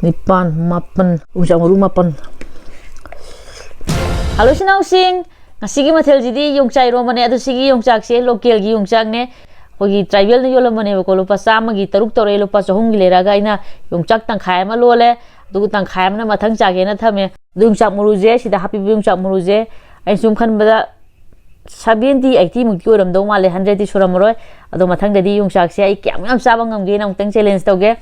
Nipan, mapan, yongchak maru mapan. Halo sinausin, ngasigi mathel jidi yongchak Eromba ne adu sigi yongchak se local gi yongchak ne hogi tribal ne yolamane ko lupa sama gi taruk tore lupa sohum gi leraga ina yongchak tangkhai ma lole du tangkhai ma mathang chage na thame yongchak maru je sida happy yongchak maru je ai sum khan bada 70 80 mukti oram do male 100 ti suram roi ado mathang dadi yongchak se ai kyam yam saba ngam ge na tang challenge tawge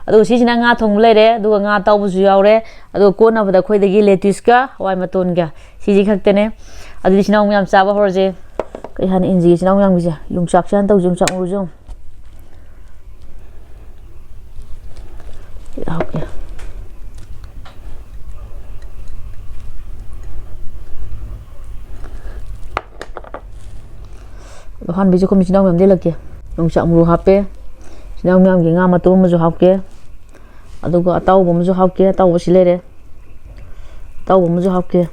ado si sina nga thong leire du nga taw bu su yaure ado ko na bada khoi dagi lettuce ka wai maton ga si ji khaktene ado sina yam saba horje kai han inji sina yam gi yongchak chan taw yongchak maru jong okay han bi jo kom sina yam de lake yongchak maru hape sina yam gi nga maton mu jo hapke aduga ataw bom jo hapke ataw silere taw bom jo hapke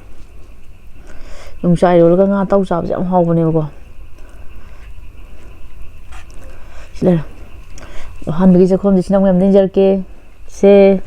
yongchak ro ga nga taw sa jam haw bane ko silere han bi jo kom sina yam danger ke se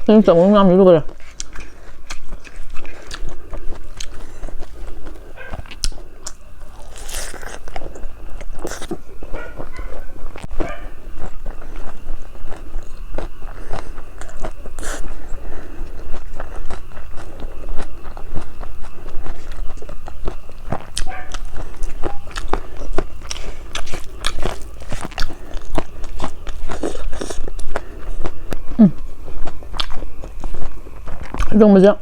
yongchak maru ngam ju ko dong bây giờ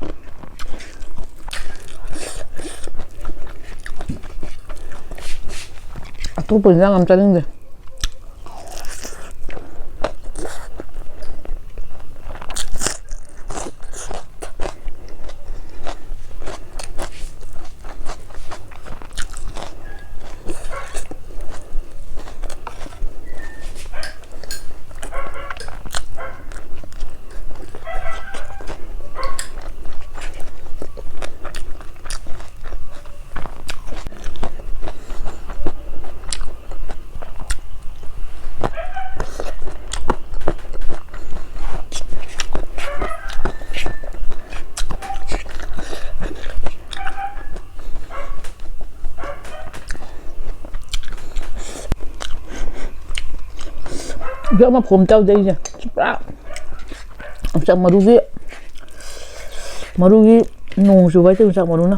tôi bữa ra làm chân gì Gỡ mà phồm trâu đây nè Yongchak maru gi nung su bai yongchak maru na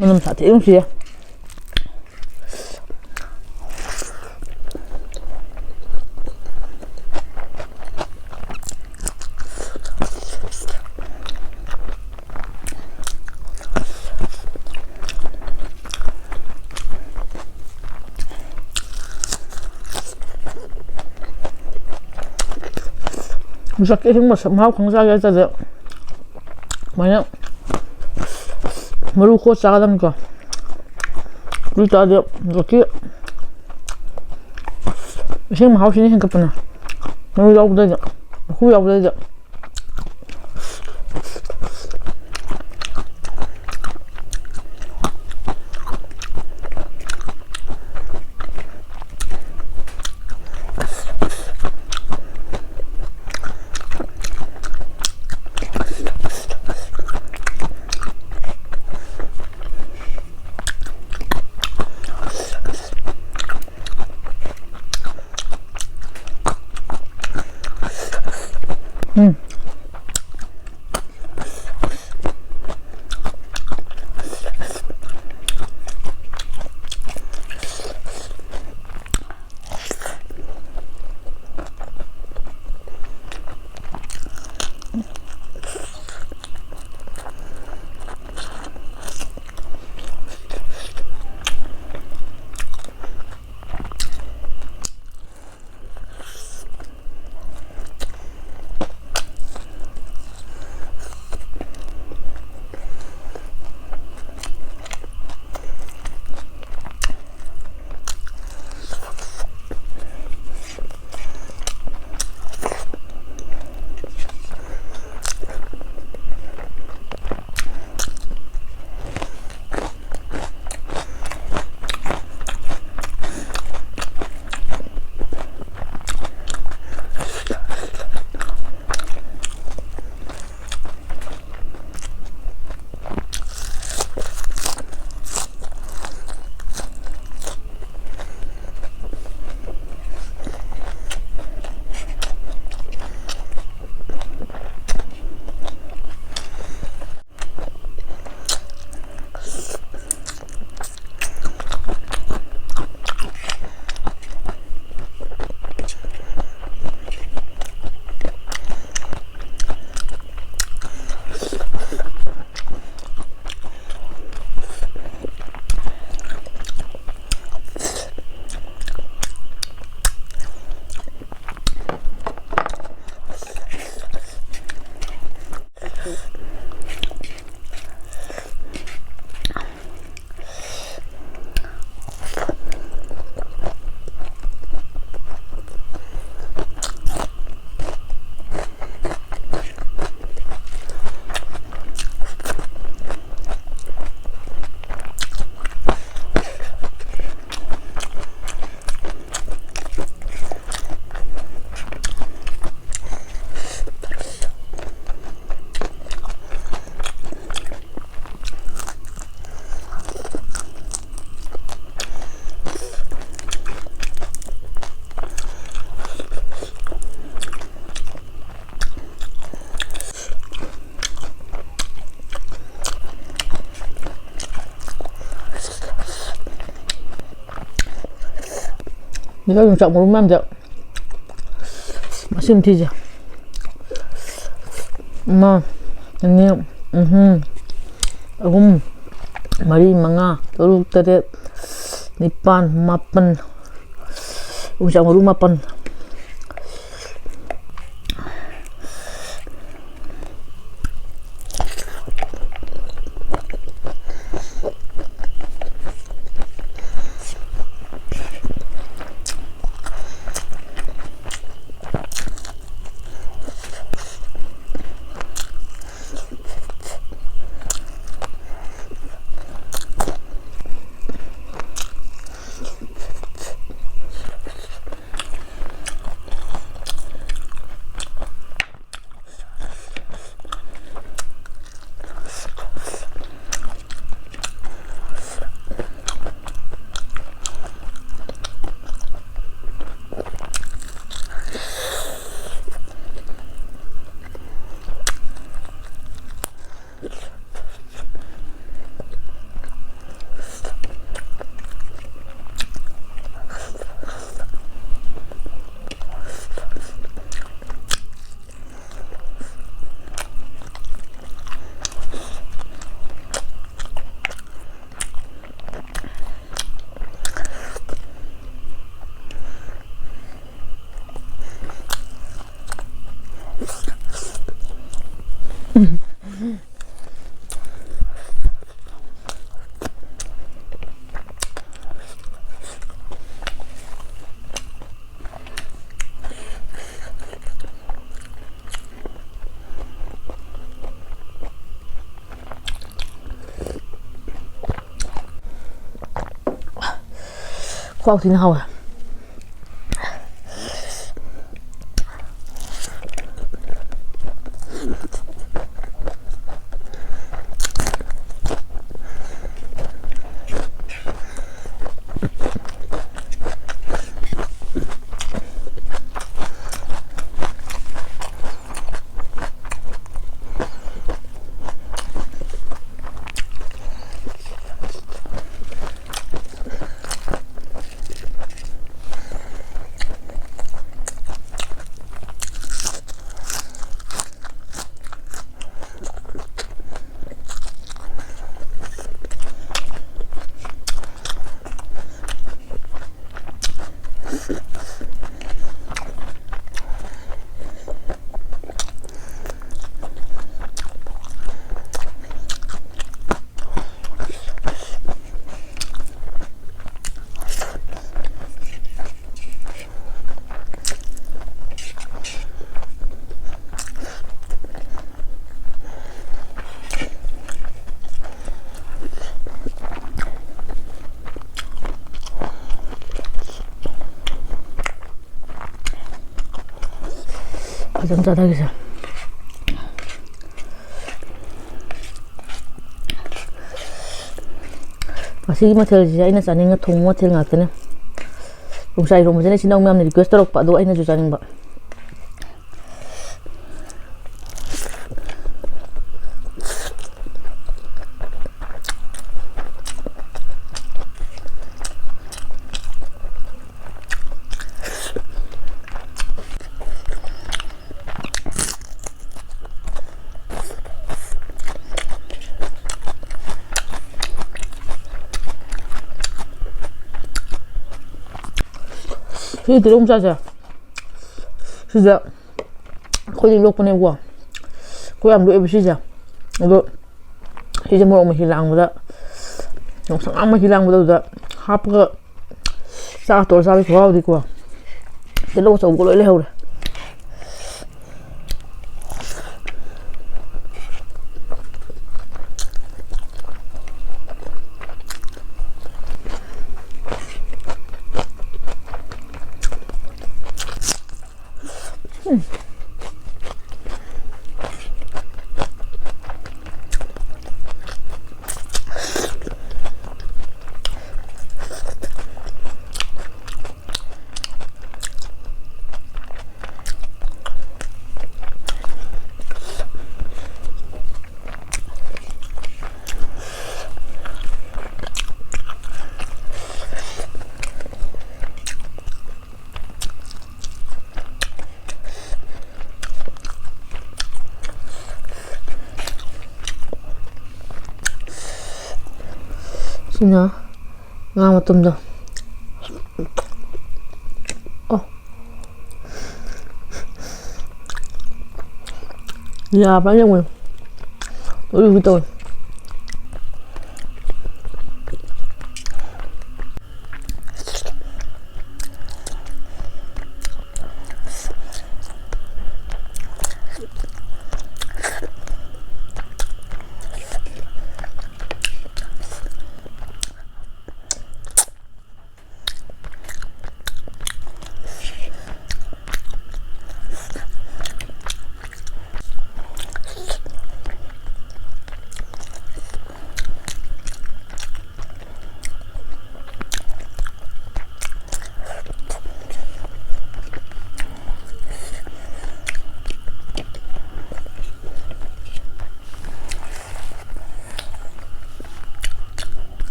Mình làm thịt không xìa 무섭게 생겼어. 마음 강사하게 했다들. 만약 머리 코 싸가다니까. 우리 아들 이렇게 생각 마음 신이 생겼구나. 너무 야부되죠. 후 야부되죠. Nếu dùng trọng một đúng 5 triệu Maxim thì mà anh em mari manga terus teret nipan mapan usang rumah pan khoác thì nào à 좀 짜다기죠. ꯃꯁꯤꯒꯤ ꯃꯊꯦꯜꯁꯦ ꯑꯩꯅ ꯆꯥꯅꯤꯡꯉ ꯊꯣꯡꯕ ꯃꯊꯦꯜ ꯉꯥꯛꯇꯅꯦ. ꯌꯣꯡꯆꯥꯛ ꯏꯔꯣꯝꯕꯁꯤꯅ ꯏꯆꯤꯟ-ꯏꯅꯥꯎ ꯃꯌꯥꯝꯅ request ꯇꯧꯔꯛꯄ ꯑꯗꯣ ꯑꯩꯅꯁꯨ ꯆꯥꯅꯤꯡꯕ. 이 대롱자자 진짜 거의 lok보내고 거의 안 보여 보시죠. 이거 이제 뭐 엄마 희랑보다 영상 아무 희랑보다 하프가 싸 돌사비 좋아하고 있고 들로 저 걸로 해 그래. 진짜 nga matumdo ya 빨리 먹어 우리 또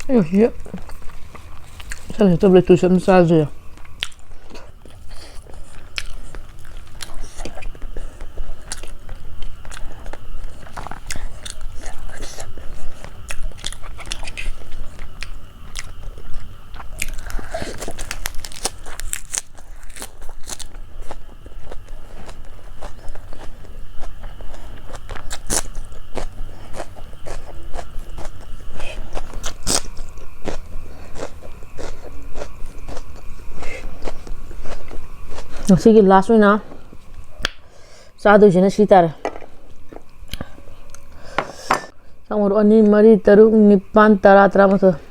여기 자, 더블 두셔 싸줘요. ꯉꯁꯤꯒꯤ ꯂꯥꯁ ꯑꯣꯏꯅ ꯆꯥꯗꯣꯏꯁꯤꯅ ꯁꯤ ꯇꯥꯔꯦ ꯆꯥꯃꯔꯨ 2 4 6 9 10 11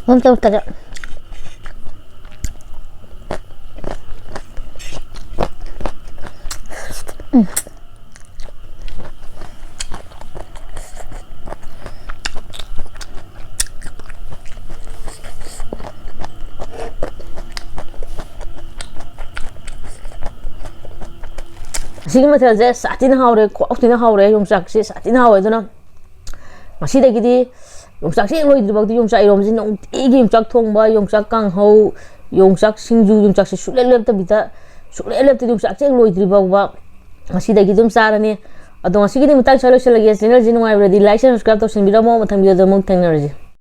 엄청 맛있다. 지금 material제 사티나 하오래, 코악티나 하오래, 용짝시 사티나 하오래. 저는 맛이되기디 용짝시 로이드박디 용짝 이러면서 농티기 용짝 통바, 용짝 강호, 용짝 싱주, 용짝시 슐렐렙다 비다 슐렐렙다 용짝시 로이드박바 맛이되기 좀 싸라니. 아동 맛이기디 무딱 설레설레게 채널 진행하여 라이크, 서브스크라이브, 도신비라모, 마탕 비디오도 목 탱너지.